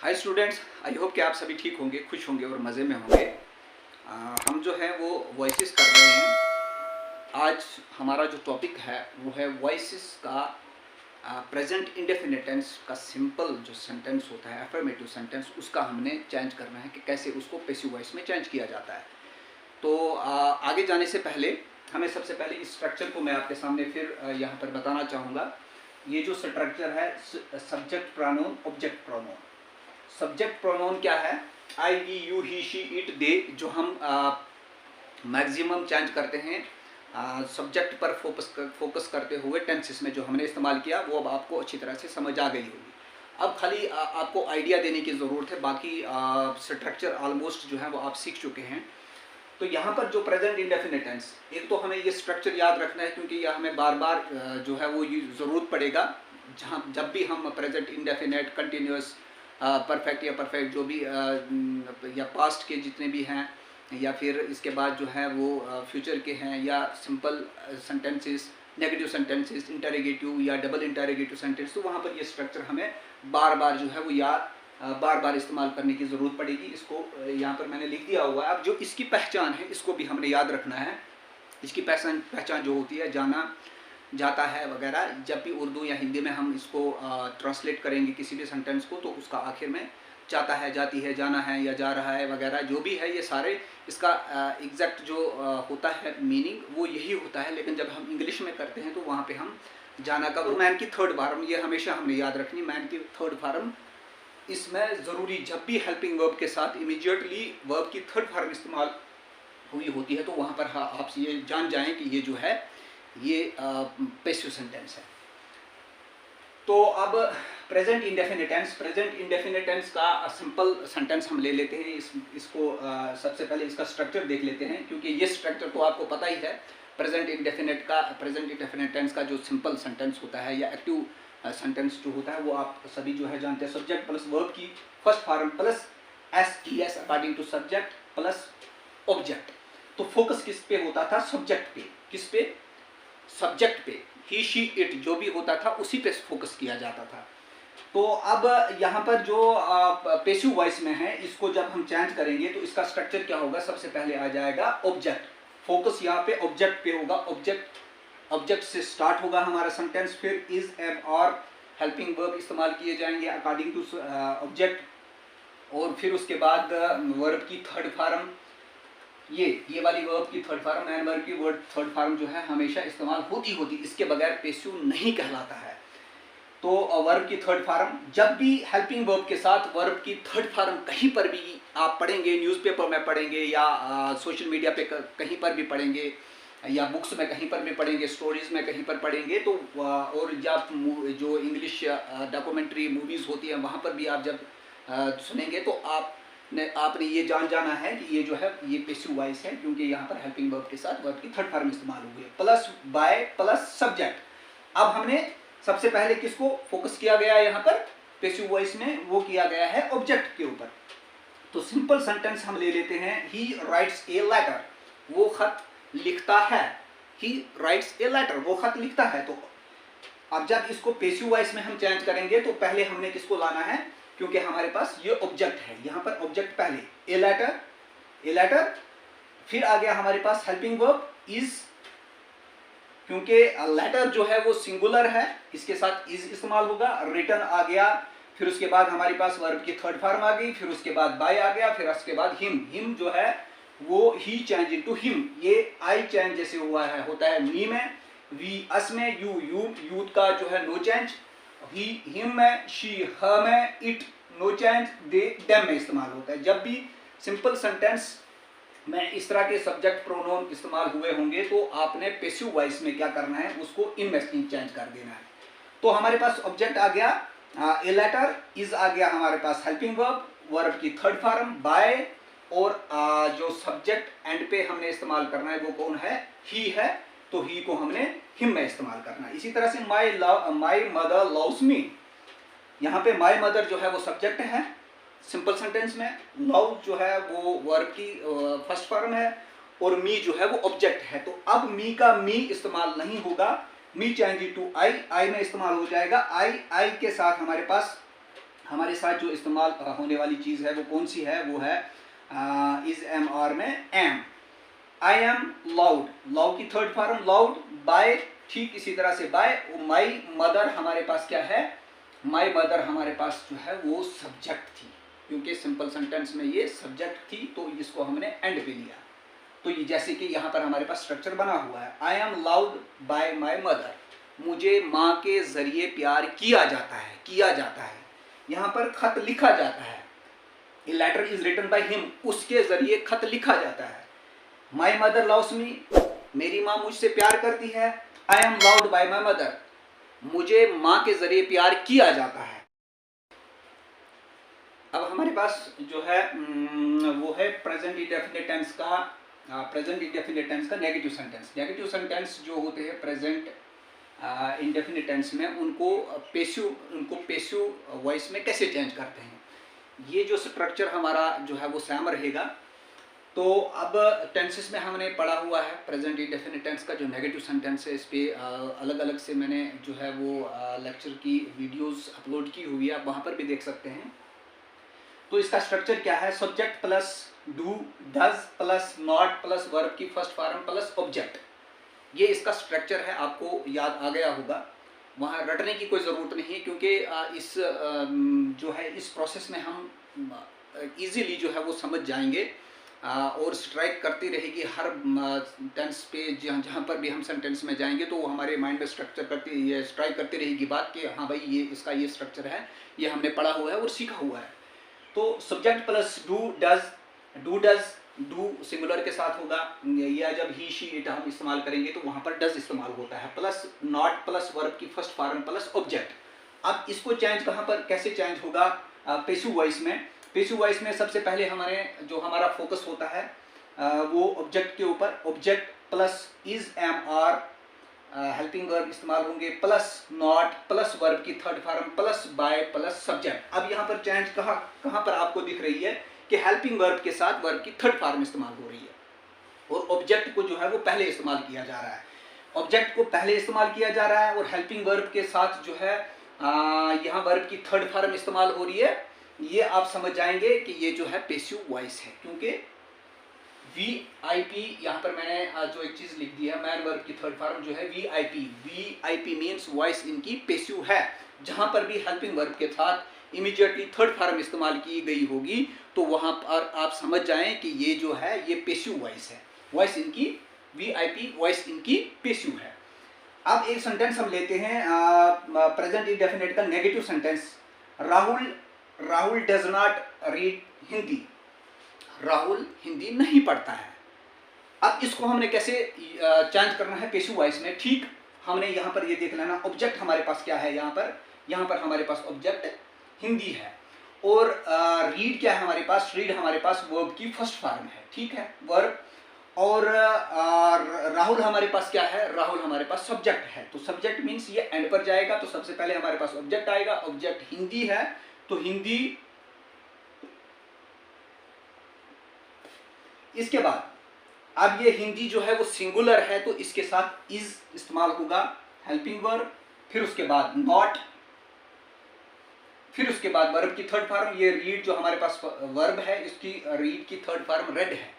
Hi students, I hope कि आप सभी ठीक होंगे, खुश होंगे और मज़े में होंगे। हम जो है वो वॉइसेस कर रहे हैं। आज हमारा जो टॉपिक है वो है वॉइसेस का प्रेजेंट इंडेफिनिट टेंस का सिंपल जो सेंटेंस होता है, अफर्मेटिव सेंटेंस, उसका हमने चेंज करना है कि कैसे उसको पैसिव वॉइस में चेंज किया जाता है। तो आगे जाने से पहले हमें सबसे पहले इस स्ट्रक्चर को मैं आपके सामने फिर यहाँ पर बताना चाहूँगा। ये जो स्ट्रक्चर है, subject pronoun, object pronoun. Subject pronoun क्या है? I, we, you, he, she, it, they, जो हम मैक्सिमम चेंज करते हैं सब्जेक्ट पर फोकस करते हुए टेंसेस में जो हमने इस्तेमाल किया, वो अब आपको अच्छी तरह से समझ आ गई होगी। अब खाली आपको आइडिया देने की ज़रूरत है, बाकी स्ट्रक्चर ऑलमोस्ट जो है वो आप सीख चुके हैं। तो यहाँ पर जो प्रेजेंट इंडेफिनिट टेंस, एक तो हमें ये स्ट्रक्चर याद रखना है क्योंकि यह हमें बार बार जो है वो ये ज़रूरत पड़ेगा जब भी हम प्रेजेंट इंडेफिनिट, कंटिन्यूस, परफेक्ट या परफेक्ट जो भी या पास्ट के जितने भी हैं, या फिर इसके बाद जो है वो फ्यूचर के हैं, या simple sentences, negative sentences, interrogative या डबल इंटरोगेटिव सेंटेंस, तो वहाँ पर ये स्ट्रक्चर हमें बार बार जो है वो याद बार बार इस्तेमाल करने की ज़रूरत पड़ेगी। इसको यहाँ पर मैंने लिख दिया हुआ है। अब जो इसकी पहचान है, इसको भी हमने याद रखना है। इसकी पहचान जो होती है, जाना जाता है वगैरह, जब भी उर्दू या हिंदी में हम इसको ट्रांसलेट करेंगे किसी भी सेंटेंस को, तो उसका आखिर में जाता है, जाती है, जाना है या जा रहा है वगैरह जो भी है, ये सारे इसका एग्जैक्ट जो होता है मीनिंग वो यही होता है। लेकिन जब हम इंग्लिश में करते हैं तो वहाँ पे हम जाना का मैन की थर्ड फॉर्म, ये हमेशा हमने याद रखनी, मैन की थर्ड फॉर्म इसमें ज़रूरी, जब भी हेल्पिंग वर्ब के साथ इमीडिएटली वर्ब की थर्ड फॉर्म इस्तेमाल हुई होती है, तो वहाँ पर आप ये जान जाएं कि ये जो है ये पैसिव सेंटेंस है। तो अब प्रेजेंट इंडेफिनिट टेंस का सिंपल सेंटेंस हम ले लेते हैं। इसको सबसे पहले इसका स्ट्रक्चर देख लेते हैं, क्योंकि ये स्ट्रक्चर तो आपको पता ही है। प्रेजेंट इंडेफिनिट टेंस का जो सिंपल सेंटेंस होता है या एक्टिव सेंटेंस जो होता है, वो आप सभी जो है जानते हैं। सब्जेक्ट प्लस वर्ब की first form plus S according to subject plus object. तो फोकस किस पे होता था? सब्जेक्ट पे। किस पे? सब्जेक्ट पे। ही, शी, इट जो भी होता था उसी पे फोकस किया जाता था। तो अब यहाँ पर जो पैसिव वॉइस में है, इसको जब हम चेंज करेंगे तो इसका स्ट्रक्चर क्या होगा? सबसे पहले आ जाएगा ऑब्जेक्ट। फोकस यहाँ पे ऑब्जेक्ट पे होगा। ऑब्जेक्ट से स्टार्ट होगा हमारा सेंटेंस, फिर इज, एम और हेल्पिंग वर्ब इस्तेमाल किए जाएंगे अकॉर्डिंग टू ऑब्जेक्ट, और फिर उसके बाद वर्ब की थर्ड फॉर्म, ये वाली वर्ब की थर्ड फॉर्म, एंड वर्ब की वर्ड थर्ड फॉर्म जो है हमेशा इस्तेमाल होती, इसके बगैर पैसिव नहीं कहलाता है। तो वर्ब की थर्ड फॉर्म, जब भी हेल्पिंग वर्ब के साथ वर्ब की थर्ड फॉर्म कहीं पर भी आप पढ़ेंगे, न्यूज़पेपर में पढ़ेंगे या सोशल मीडिया पे कहीं पर भी पढ़ेंगे, या बुक्स में कहीं पर भी पढ़ेंगे, स्टोरीज में कहीं पर पढ़ेंगे, तो और जब जो इंग्लिश डॉक्यूमेंट्री मूवीज़ होती हैं वहाँ पर भी आप जब सुनेंगे, तो आपने ये जाना है कि ये जो है ये पैसिव वॉइस है, क्योंकि यहाँ पर हेल्पिंग वर्ब के साथ वर्ब की थर्ड फॉर्म इस्तेमाल हुई है, प्लस बाय प्लस सब्जेक्ट। अब हमने सबसे पहले किसको फोकस किया गया यहाँ पर पैसिव वॉइस में? वो किया गया है ऑब्जेक्ट के ऊपर। तो सिंपल सेंटेंस हम ले लेते हैं। ही राइट्स ए लेटर, वो खत लिखता है। ही राइट्स ए लेटर, वो खत लिखता है। तो अब जब इसको पैसिव वॉइस में हम चेंज करेंगे तो पहले हमने किसको लाना है? क्योंकि हमारे पास ये ऑब्जेक्ट है, यहाँ पर ऑब्जेक्ट पहले, ए लेटर, फिर आ गया हमारे पास हेल्पिंग वर्ब इज, क्योंकि लेटर जो है वो सिंगुलर है, इसके साथ इज इस्तेमाल होगा। रिटर्न आ गया, फिर उसके बाद हमारे पास वर्ब की थर्ड फॉर्म आ गई, फिर उसके बाद बाय आ गया, फिर उसके बाद हिम जो है वो ही चेंज इनटू हिम। ये आई चेंज जैसे हुआ है, होता है मी में, वी अस में, यूथ का जो है नो चेंज, ही हिम में, शी हर में, it no change, they them में इस्तेमाल होता है। जब भी सिंपल सेंटेंस में इस तरह के सब्जेक्ट प्रोनाउन इस्तेमाल हुए होंगे तो आपने पैसिव वॉइस में क्या करना है? उसको इन में चेंज कर देना है। तो हमारे पास ऑब्जेक्ट आ गया ए लेटर, इज आ गया हमारे पास हेल्पिंग वर्ब की थर्ड फॉर्म बाय, और जो सब्जेक्ट एंड पे हमने इस्तेमाल करना है वो कौन है? ही है, तो ही को हमने हिम में इस्तेमाल करना है। इसी तरह से माई मदर लव्स मी, यहाँ पे माई मदर जो है वो सब्जेक्ट है सिंपल सेंटेंस में, लव जो है वो वर्ब की फर्स्ट फॉर्म है, और मी जो है वो ऑब्जेक्ट है। तो अब मी का मी इस्तेमाल नहीं होगा, मी चेंज टू आई में इस्तेमाल हो जाएगा। आई के साथ हमारे पास हमारे साथ जो इस्तेमाल होने वाली चीज़ है वो कौन सी है, वो है इज एम आर में am. I am loud, loud की थर्ड फॉर्म लाउड, बाय ठीक इसी तरह से बाय। माई मदर हमारे पास क्या है, माई मदर हमारे पास जो है वो सब्जेक्ट थी, क्योंकि सिंपल सेंटेंस में ये सब्जेक्ट थी तो इसको हमने एंड पे लिया। तो ये जैसे कि यहाँ पर हमारे पास स्ट्रक्चर बना हुआ है, आई am loud bye my mother, मुझे माँ के जरिए प्यार किया जाता है, किया जाता है। यहाँ पर खत लिखा जाता है, a letter is written by him, उसके जरिए खत लिखा जाता है। माई मदर लव्स मी, मेरी माँ मुझसे प्यार करती है। आई am loud bye my mother, मुझे माँ के जरिए प्यार किया जाता है। अब हमारे पास जो है वो है प्रेजेंट इंडेफिनिट टेंस का, प्रेजेंट इंडेफिनिट टेंस का नेगेटिव सेंटेंस। नेगेटिव सेंटेंस जो होते हैं प्रेजेंट इंडेफिनिट टेंस में, उनको पेसिव वॉइस में कैसे चेंज करते हैं। ये जो स्ट्रक्चर हमारा जो है वो सेम रहेगा। तो अब टेंसेस में हमने पढ़ा हुआ है प्रेजेंट इंडेफिनिट टेंस का जो नेगेटिव सेंटेंस है, इस पे अलग अलग से मैंने जो है वो लेक्चर की वीडियोस अपलोड की हुई है, आप वहाँ पर भी देख सकते हैं। तो इसका स्ट्रक्चर क्या है, subject plus do does plus not plus verb की फर्स्ट फॉर्म प्लस ऑब्जेक्ट, ये इसका स्ट्रक्चर है। आपको याद आ गया होगा, वहाँ रटने की कोई ज़रूरत नहीं है, क्योंकि इस जो है इस प्रोसेस में हम इजीली जो है वो समझ जाएंगे और स्ट्राइक करती रहेगी हर टेंस पे। जहाँ पर भी हम सेंटेंस में जाएंगे तो वो हमारे माइंड में स्ट्रक्चर करती, ये स्ट्राइक करती रहेगी बात कि हाँ भाई ये इसका ये स्ट्रक्चर है, ये हमने पढ़ा हुआ है और सीखा हुआ है। तो subject plus do does, do singular के साथ होगा, या जब ही शी इट हम इस्तेमाल करेंगे तो वहाँ पर डज इस्तेमाल होता है, प्लस नॉट प्लस वर्ब की फर्स्ट फॉर्म प्लस ऑब्जेक्ट। अब इसको चेंज कहाँ पर कैसे चेंज होगा, पेसिव वॉइस में। पेसिव वॉइस में सबसे पहले हमारा फोकस होता है वो ऑब्जेक्ट के ऊपर। Object plus is am are helping verb इस्तेमाल होंगे, प्लस नॉट प्लस वर्ब की third form plus by plus subject. अब यहाँ पर चेंज कहाँ पर आपको दिख रही है कि हेल्पिंग वर्ब के साथ वर्ब की थर्ड फॉर्म इस्तेमाल हो रही है, और ऑब्जेक्ट को जो है वो पहले इस्तेमाल किया जा रहा है। ऑब्जेक्ट को पहले इस्तेमाल किया जा रहा है और हेल्पिंग वर्ब के साथ जो है यहाँ वर्ब की थर्ड फॉर्म इस्तेमाल हो रही है। ये आप समझ जाएंगे कि ये जो है पेसिव वॉइस है, क्योंकि VIP यहाँ पर मैंने जो एक चीज़ लिख दी है, मैन वर्ब की थर्ड फॉर्म जो है VIP मीन्स वॉइस इनकी पेसिव है। जहाँ पर भी हेल्पिंग वर्ब के साथ इमीडिएटली थर्ड फॉर्म इस्तेमाल की गई होगी तो वहाँ पर आप समझ जाएं कि ये जो है ये पेसिव वॉइस है, वॉइस इनकी VIP वॉइस इनकी पेसिव है। अब एक सेंटेंस हम लेते हैं प्रेजेंट इंडेफिनिट का negative sentence. Rahul does not read Hindi, Rahul Hindi नहीं पढ़ता है। अब इसको हमने कैसे चेंज करना है पेसिव वॉइस में, ठीक हमने यहाँ पर ये देख लेना, ऑब्जेक्ट हमारे पास क्या है, यहाँ पर हमारे पास ऑब्जेक्ट हिंदी है, और रीड क्या है हमारे पास, रीड हमारे पास वर्ब की फर्स्ट फॉर्म है, ठीक है वर्ब। और राहुल हमारे पास क्या है, राहुल हमारे पास सब्जेक्ट है, तो सब्जेक्ट मीन्स ये एंड पर जाएगा, तो सबसे पहले हमारे पास ऑब्जेक्ट आएगा। ऑब्जेक्ट हिंदी है तो हिंदी, इसके बाद अब ये हिंदी जो है वो सिंगुलर है तो इसके साथ इज इस्तेमाल होगा हेल्पिंग वर्ब, फिर उसके बाद नॉट, फिर उसके बाद वर्ब की थर्ड फॉर्म। ये रीड जो हमारे पास वर्ब है इसकी रीड की थर्ड फॉर्म रेड है।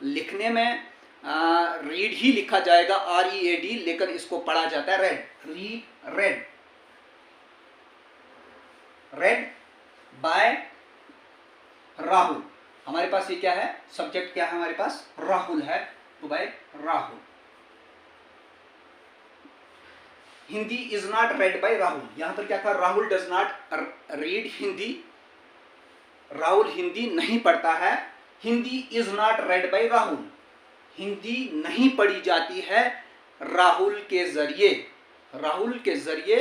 लिखने में रीड ही लिखा जाएगा READ, लेकिन इसको पढ़ा जाता है read, read read, read by Rahul. हमारे पास ये क्या है, सब्जेक्ट क्या है हमारे पास, राहुल है, तो by Rahul. Hindi is not read by Rahul, यहां पर क्या था, Rahul does not read Hindi, Rahul Hindi नहीं पढ़ता है। Hindi is not read by Rahul, Hindi नहीं पढ़ी जाती है राहुल के जरिए, राहुल के जरिए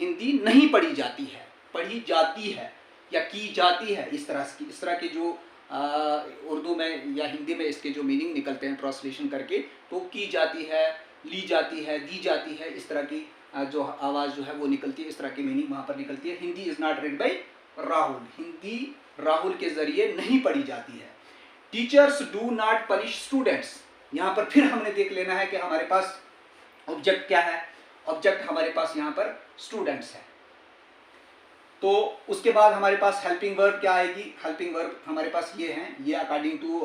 हिंदी नहीं पढ़ी जाती है, पढ़ी जाती है या की जाती है, इस तरह की जो उर्दू में या हिंदी में इसके जो मीनिंग निकलते हैं ट्रांसलेशन करके, तो की जाती है, ली जाती है, दी जाती है, इस तरह की जो आवाज़ जो है वो निकलती है, इस तरह की मीनिंग वहाँ पर निकलती है। Hindi is not read by Rahul, Hindi Rahul के ज़रिए नहीं पढ़ी जाती है। Teachers do not punish students, यहाँ पर फिर हमने देख लेना है कि हमारे पास ऑब्जेक्ट क्या है, ऑब्जेक्ट हमारे पास यहाँ पर स्टूडेंट्स है। तो उसके बाद हमारे पास हेल्पिंग वर्ब क्या आएगी। हेल्पिंग वर्ब हमारे पास ये हैं, ये अकॉर्डिंग टू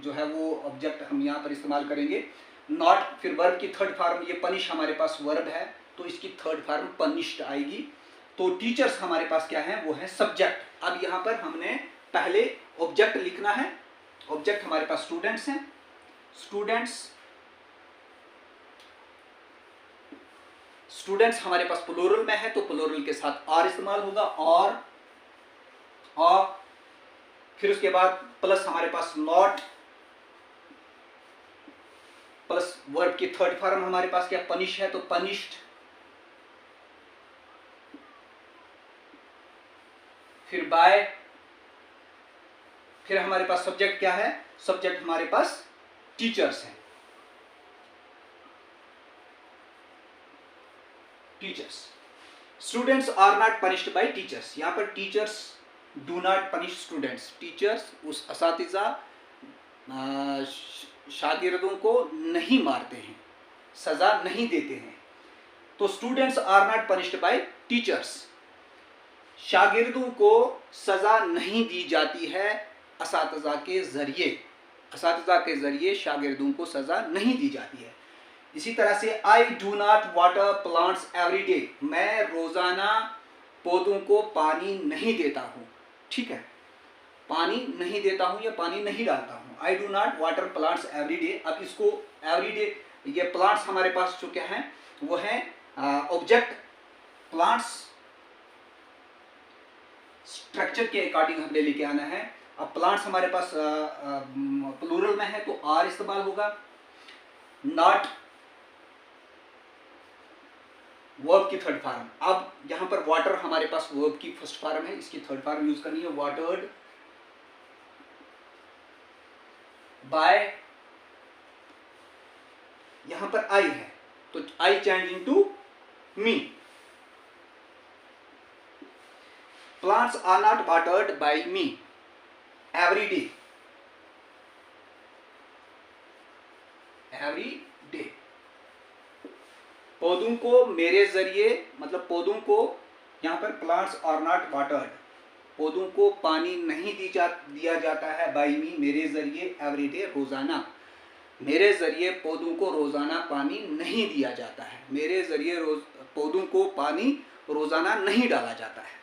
जो है वो ऑब्जेक्ट हम यहाँ पर इस्तेमाल करेंगे। नॉट, फिर वर्ब की थर्ड फॉर्म ये पनिश हमारे पास वर्ब है, तो इसकी थर्ड फॉर्म पनिश्ड आएगी। तो टीचर्स हमारे पास क्या है, वो है सब्जेक्ट। अब यहाँ पर हमने पहले ऑब्जेक्ट लिखना है। ऑब्जेक्ट हमारे पास स्टूडेंट्स हैं, स्टूडेंट्स। स्टूडेंट्स हमारे पास प्लूरल में है, तो प्लूरल के साथ आर इस्तेमाल होगा, और फिर उसके बाद प्लस हमारे पास नॉट, प्लस वर्ब की थर्ड फॉर्म हमारे पास क्या पनिश है, तो पनिश्ड। फिर बाय, फिर हमारे पास सब्जेक्ट क्या है, सब्जेक्ट हमारे पास टीचर्स है, teachers. Students are not punished by teachers, यहां पर teachers do not punish students. Teachers उस असातिज़ा शागिर्दों को नहीं मारते हैं, सजा नहीं देते हैं। तो students are not punished by teachers, शागिर्दों को सजा नहीं दी जाती है असातिज़ा के जरिए। असातिज़ा के जरिए शागिर्दों को सजा नहीं दी जाती है। इसी तरह से I do not water plants every day, मैं रोजाना पौधों को पानी नहीं देता हूँ। ठीक है, पानी नहीं देता हूँ या पानी नहीं डालता हूँ। I do not water plants every day. अब इसको एवरी डे, ये प्लांट्स हमारे पास जो क्या है वो है ऑब्जेक्ट। प्लांट्स स्ट्रक्चर के अकॉर्डिंग हमने लेके आना है। अब प्लांट्स हमारे पास प्लूरल में है, तो आर इस्तेमाल होगा। नॉट वर्ब की थर्ड फॉर्म। अब यहां पर वाटर हमारे पास वर्ब की फर्स्ट फॉर्म है, इसकी थर्ड फॉर्म यूज करनी है, वाटर्ड बाय। यहां पर आई है, तो I change into me. Plants are not watered by me every day, every day. पौधों को मेरे जरिए, मतलब पौधों को, यहाँ पर प्लांट्स आर नॉट वाटर्ड, पौधों को पानी नहीं दिया जाता है बाय मी, मेरे जरिए, एवरी डे, रोजाना। मेरे जरिए पौधों को रोजाना पानी नहीं दिया जाता है, मेरे जरिए पौधों को पानी रोजाना नहीं डाला जाता है।